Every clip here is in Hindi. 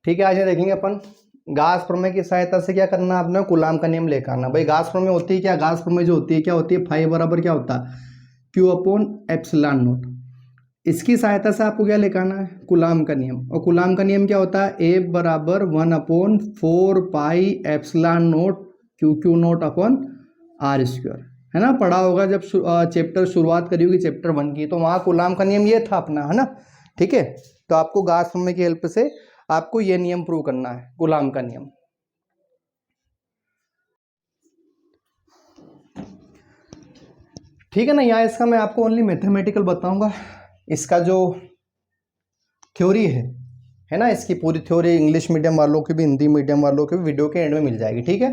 ठीक है, आज ये देखेंगे अपन गाउस प्रमेय की सहायता से क्या करना है, आपने कूलाम का नियम लेकर आना। भाई गाउस प्रमेय होती है क्या, गाउस प्रमेय जो होती है क्या होती है, फाई बराबर क्या होता है क्यू अपॉन एप्सिलॉन नॉट। इसकी सहायता से आपको क्या लेकर आना है, कूलाम का नियम। और कूलाम का नियम क्या होता है, ए बराबर 1/4 pi epsilon naught Q Q naught upon R square, है ना। पढ़ा होगा जब चैप्टर शुरुआत करी होगी चैप्टर 1 की, तो वहाँ कूलाम का नियम ये था अपना, है ना। ठीक है, तो आपको गाउस प्रमेय की हेल्प से आपको ये नियम प्रूव करना है, कूलाम का नियम। ठीक है ना। यहाँ इसका मैं आपको ओनली मैथमेटिकल बताऊंगा, इसका जो थ्योरी है ना, इसकी पूरी थ्योरी इंग्लिश मीडियम वालों की भी हिंदी मीडियम वालों की भी वीडियो के एंड में मिल जाएगी। ठीक है,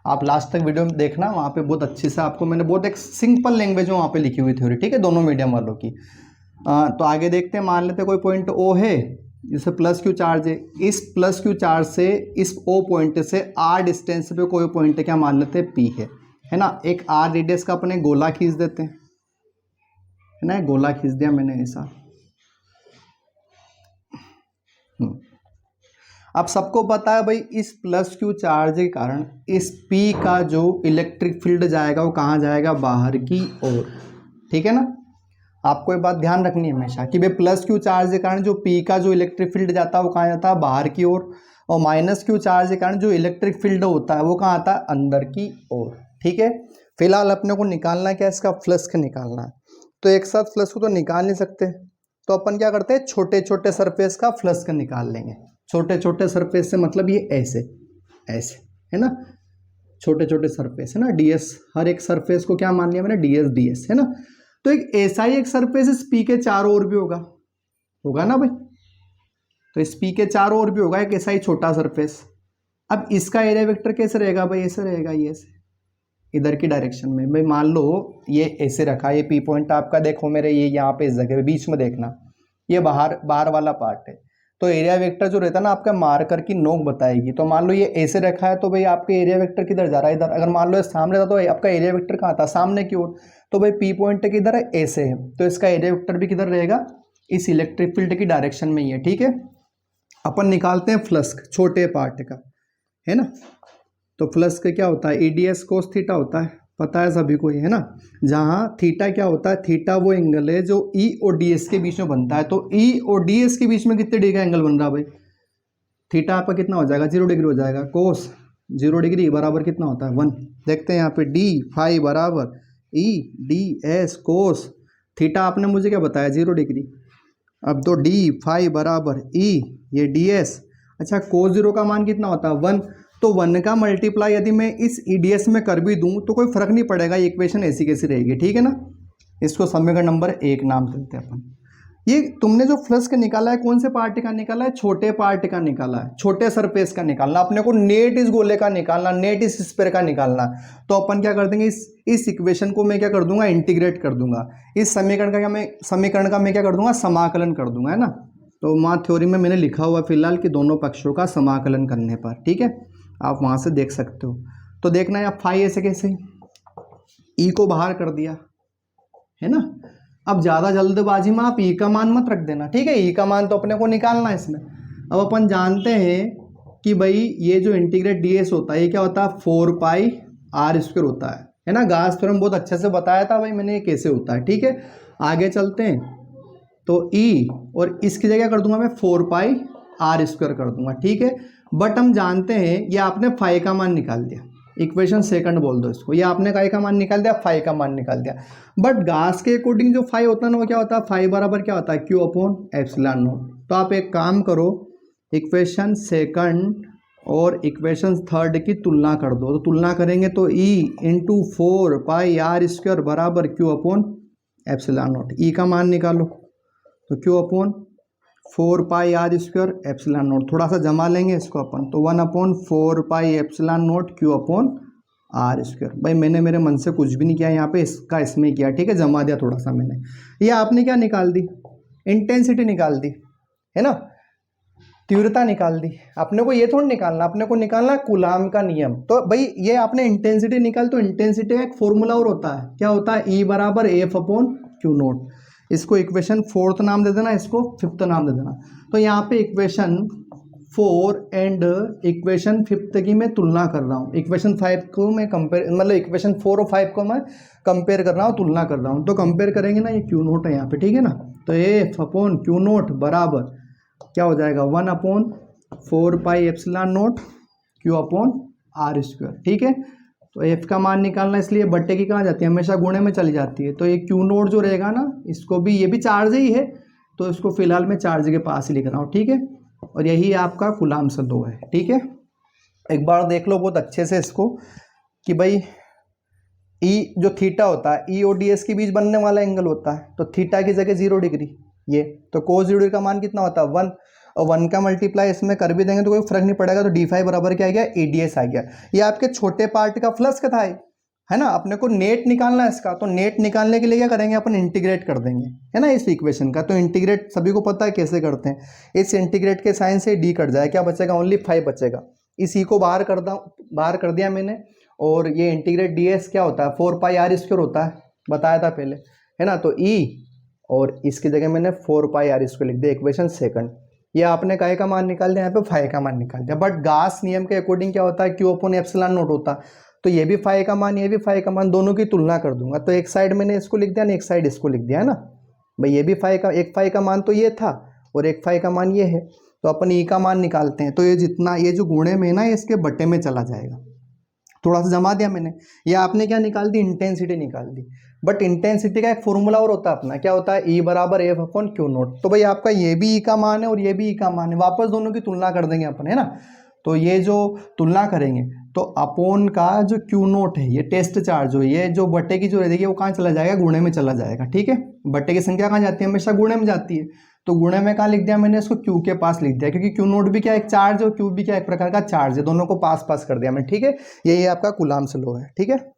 आप लास्ट तक वीडियो में देखना, वहाँ पे बहुत अच्छे से आपको मैंने बहुत एक सिंपल लैंग्वेज में वहाँ पे लिखी हुई थ्योरी, ठीक है, दोनों मीडियम वालों की। तो आगे देखते हैं, मान लेते हैं कोई पॉइंट ओ है, जैसे प्लस क्यू चार्ज है, इस प्लस क्यू चार्ज से इस ओ पॉइंट से आर डिस्टेंस पे कोई पॉइंट है, क्या मान लेते हैं पी है ना। एक आर रेडियस का अपने गोला खींच देते हैं, है ना, गोला खींच दिया मैंने ऐसा। अब सबको पता है भाई, इस प्लस क्यू चार्ज के कारण इस P का जो इलेक्ट्रिक फील्ड जाएगा वो कहाँ जाएगा, बाहर की ओर। ठीक है ना, आपको ये बात ध्यान रखनी है हमेशा कि भाई प्लस क्यू चार्ज के कारण जो P का जो इलेक्ट्रिक फील्ड जाता है वो कहाँ जाता है, बाहर की ओर। और माइनस क्यू चार्ज के कारण जो इलेक्ट्रिक फील्ड होता है वो कहाँ आता है, अंदर की ओर। ठीक है, फिलहाल अपने को निकालना क्या, इसका फ्लक्स निकालना है। तो एक साथ फ्लक्स को तो निकाल नहीं सकते, तो अपन क्या करते हैं, छोटे छोटे सरफेस का फ्लक्स निकाल लेंगे। छोटे छोटे सरफेस से मतलब ये ऐसे ऐसे, है ना, छोटे छोटे सरफेस, है ना, डीएस, हर एक सरफेस को क्या मान लिया मैंने, डीएस डीएस, है ना। तो एक ऐसा ही एक सरफेस इस पी के चारों ओर भी होगा ना भाई, तो इस पी के चारों ओर भी होगा एक ऐसा ही छोटा सरफेस। अब इसका एरिया वेक्टर कैसे रहेगा भाई, ऐसे रहेगा, ये ऐसे इधर की डायरेक्शन में। भाई मान लो ये ऐसे रखा, ये पी पॉइंट आपका देखो मेरे, ये यहाँ पे इस जगह बीच में देखना, ये बाहर वाला पार्ट है। तो एरिया वेक्टर जो रहता है ना आपका मार्कर की नोक बताएगी। तो मान लो ये ऐसे रखा है, तो भाई आपका एरिया वेक्टर किधर जा रहा है, इधर। अगर मान लो ये सामने था तो आपका एरिया वेक्टर कहाँ था, सामने की ओर। तो भाई पी पॉइंट किधर है, ऐसे है, तो इसका एरिया वेक्टर भी किधर रहेगा, इस इलेक्ट्रिक फील्ड की डायरेक्शन में ही है। ठीक है, अपन निकालते हैं फ्लक्स छोटे पार्ट का, है ना। तो फ्लक्स का क्या होता है, ईडीएस कोस थीटा होता है, पता है सभी को ये, है ना। जहाँ थीटा क्या होता है, थीटा वो एंगल है जो ई और डीएस के बीच में बनता है। तो ई और डीएस के बीच में कितने डिग्री का एंगल बन रहा है भाई, थीटा आपका कितना हो जाएगा, 0 डिग्री हो जाएगा। कोस 0 डिग्री बराबर कितना होता है, 1। देखते हैं यहाँ पे डी फाई बराबर E D S cos theta, आपने मुझे क्या बताया, 0 डिग्री। अब तो डी फाई बराबर ई, ये डी एस, अच्छा कोस 0 का मान कितना होता है, 1। तो 1 का मल्टीप्लाई यदि मैं इस ईडीएस में कर भी दूं तो कोई फर्क नहीं पड़ेगा, ये इक्वेशन ऐसी कैसी रहेगी। ठीक है ना, इसको समीकरण नंबर 1 नाम देते हैं अपन। ये तुमने जो फ्लक्स का निकाला है, कौन से पार्ट का निकाला है, छोटे पार्ट का निकाला है, छोटे सरफेस का निकालना अपने को, नेट इस गोले का निकालना, नेट इस स्फीयर का निकालना। तो अपन क्या कर देंगे, इस इक्वेशन को मैं क्या कर दूंगा, इंटीग्रेट कर दूंगा। इस समीकरण का मैं क्या कर दूंगा, समाकलन कर दूंगा, है ना। तो वहाँ थ्योरी में मैंने लिखा हुआ फिलहाल कि दोनों पक्षों का समाकलन करने पर, ठीक है, आप वहाँ से देख सकते हो। तो देखना है आप फाई ऐसे कैसे, ई को बाहर कर दिया, है ना। अब ज़्यादा जल्दबाजी में आप ई का मान मत रख देना, ठीक है, ई का मान तो अपने को निकालना है इसमें। अब अपन जानते हैं कि भाई ये जो इंटीग्रेट डीएस होता है ये क्या होता है, 4 पाई आर स्क्वायर होता है ना। गाउस थ्योरम बहुत अच्छे से बताया था भाई मैंने ये कैसे होता है। ठीक है, आगे चलते हैं। तो ई और इसकी जगह कर दूंगा मैं 4 पाई आर स्क्वायर कर दूंगा, ठीक है। बट हम जानते हैं ये आपने फाई का मान निकाल दिया, इक्वेशन सेकंड बोल दो इसको, ये आपने काय का मान निकाल दिया, फाई का मान निकाल दिया। बट गाउस के अकॉर्डिंग जो फाई होता है ना वो क्या होता है, फाई बराबर क्या होता है, क्यू अपॉन एप्सिलॉन नॉट। तो आप एक काम करो, इक्वेशन सेकंड और इक्वेशन थर्ड की तुलना कर दो। तो तुलना करेंगे तो E into 4 pi R square बराबर Q upon epsilon naught. E का मान निकालो तो Q upon 4 pi R square epsilon naught, थोड़ा सा जमा लेंगे इसको अपन, तो 1/4 pi epsilon naught Q upon R square. भाई मैंने मेरे मन से कुछ भी नहीं किया यहाँ पे, इसका इसमें किया, ठीक है, जमा दिया थोड़ा सा मैंने। ये आपने क्या निकाल दी, इंटेंसिटी निकाल दी, है ना, तीव्रता निकाल दी। अपने को ये थोड़ा निकालना, अपने को निकालना कूलाम का नियम। तो भाई ये आपने इंटेंसिटी निकाल, तो इंटेंसिटी का एक फॉर्मूला और होता है, क्या होता है, ई बराबर एफ अपॉन क्यू नोट। इसको इक्वेशन 4th नाम दे देना, इसको 5th नाम दे देना। तो यहाँ पे इक्वेशन 4 एंड इक्वेशन 5 की मैं तुलना कर रहा हूँ। इक्वेशन 5 को मैं कंपेयर, मतलब इक्वेशन 4 और 5 को मैं कंपेयर कर रहा हूँ, तुलना कर रहा हूँ। तो कंपेयर करेंगे ना, ये क्यू नोट है यहाँ पे, ठीक है ना। तो एफ अपॉन क्यू नोट बराबर क्या हो जाएगा, 1/4πε0 क्यू अपॉन आर स्क्वायर, ठीक है। तो एफ का मान निकालना, इसलिए बट्टे की कहाँ जाती है, हमेशा गुणे में चली जाती है। तो ये क्यू नोट जो रहेगा ना, इसको भी, ये भी चार्ज ही है, तो इसको फिलहाल मैं चार्ज के पास ही लिख रहा हूँ, ठीक है। और यही आपका कूलाम्ब लॉ है, ठीक है। एक बार देख लो बहुत अच्छे से इसको कि भाई ई जो थीटा होता है, ई और डी एस के बीच बनने वाला एंगल होता है, तो थीटा की जगह 0 डिग्री ये, तो कोस 0 डिग्री का मान कितना होता है 1, और 1 का मल्टीप्लाई इसमें कर भी देंगे तो कोई फर्क नहीं पड़ेगा। तो डी फाई बराबर क्या आ गया, ए डी एस आ गया। ये आपके छोटे पार्ट का फ्लक्स था है ना। अपने को नेट निकालना है इसका, तो नेट निकालने के लिए क्या करेंगे अपन, इंटीग्रेट कर देंगे, है ना, इस इक्वेशन का। तो इंटीग्रेट सभी को पता है कैसे करते हैं। इस इंटीग्रेट के साइन से डी कट जाए, क्या बचेगा, ओनली 5 बचेगा। इसी को बाहर कर दिया मैंने। और ये इंटीग्रेट डी एस क्या होता है, 4πr² होता है, बताया था पहले, है ना। तो ई और इसकी जगह मैंने 4πr² लिख दिया, इक्वेशन सेकंड। ये आपने काय का मान निकाल दिया, यहाँ पे फाई का मान निकाल दिया। बट गास नियम के अकॉर्डिंग क्या होता है, क्यू अपॉन एप्सिलॉन नोट होता है। तो ये भी फाई का मान, ये भी फाई का मान, दोनों की तुलना कर दूंगा। तो एक साइड मैंने इसको लिख दिया ना, एक साइड इसको लिख दिया, है ना भाई। ये भी फाई का, एक फाई का मान तो ये था और एक फाई का मान ये है। तो अपन ई का मान निकालते हैं। तो ये जितना, ये जो गुणे में है ना, इसके बट्टे में चला जाएगा। थोड़ा सा जमा दिया मैंने। ये आपने क्या निकाल दी, इंटेंसिटी निकाल दी। बट इंटेंसिटी का एक फॉर्मूला और होता है अपना, क्या होता है, ई बराबर एफ अपॉन क्यू नोट। तो भाई आपका ये भी ई का मान है और ये भी ई का मान है, वापस दोनों की तुलना कर देंगे अपन, है ना। तो ये जो तुलना करेंगे तो अपोन का जो क्यू नोट है, ये टेस्ट चार्ज हो, ये जो बट्टे की जो रहेगी वो कहाँ चला जाएगा, गुणे में चला जाएगा, ठीक है। बट्टे की संख्या कहाँ जाती है, हमेशा गुणे में जाती है। तो गुणे में कहाँ लिख दिया मैंने, इसको क्यू के पास लिख दिया, क्योंकि क्यू नोट भी क्या एक चार्ज है और क्यू भी क्या एक प्रकार का चार्ज है, दोनों को पास पास कर दिया मैंने, ठीक है। यही आपका कूलाम्ब लॉ है, ठीक है।